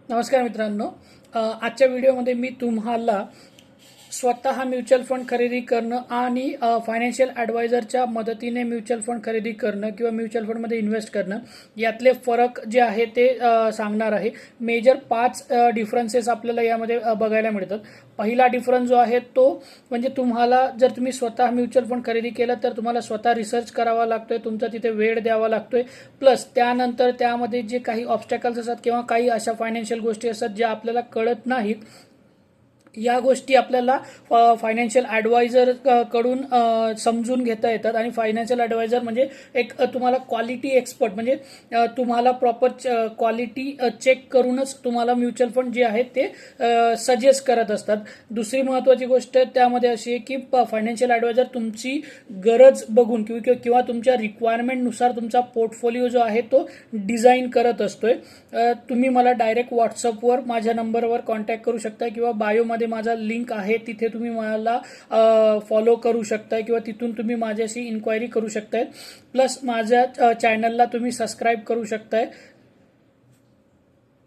नमस्कार मित्रांनो. आजच्या व्हिडिओमध्ये मी तुम्हाला स्वतः म्युच्युअल फंड खरेदी करणं आणि फायनान्शियल ॲडवायझरच्या मदतीने म्युच्युअल फंड खरेदी करणं किंवा म्युच्युअल फंडमध्ये इन्व्हेस्ट करणं यातले फरक जे आहे ते सांगणार आहे. मेजर 5 डिफरन्सेस आपल्याला यामध्ये बघायला मिळतात. पहिला डिफरन्स जो आहे तो म्हणजे तुम्हाला जर तुम्ही स्वतः म्युच्युअल फंड खरेदी केलं तर तुम्हाला स्वतः रिसर्च करावा लागतोय, तुमचा तिथे वेळ द्यावा लागतोय. प्लस त्यानंतर त्यामध्ये जे काही ऑब्स्टॅकल्स असतात किंवा काही अशा फायनान्शियल गोष्टी असतात ज्या आपल्याला कळत नाहीत, या गोष्टी आपल्याला फायनान्शियल ॲडवायझर कडून समजून घेता येतात. आणि फायनान्शियल ॲडवायझर म्हणजे एक तुम्हाला क्वालिटी एक्सपर्ट म्हणजे तुम्हाला प्रॉपर क्वालिटी चेक करूनच तुम्हाला म्युच्युअल फंड जे आहेत ते सजेस्ट करत असतात. दुसरी महत्त्वाची गोष्ट त्यामध्ये अशी आहे की फायनान्शियल ॲडवायझर तुमची गरज बघून किंवा तुमच्या रिक्वायरमेंटनुसार तुमचा पोर्टफोलिओ जो आहे तो डिझाईन करत असतोय. तुम्ही मला डायरेक्ट व्हॉट्सअपवर माझ्या नंबरवर कॉन्टॅक्ट करू शकता किंवा बायोमध्ये माझा लिंक आहे, तिथे तुम्ही मला फॉलो करू शकताय किंवा तिथून तुम्ही माझ्याशी इन्क्वायरी करू शकताय. प्लस माझ्या चॅनलला तुम्ही सबस्क्राईब करू शकताय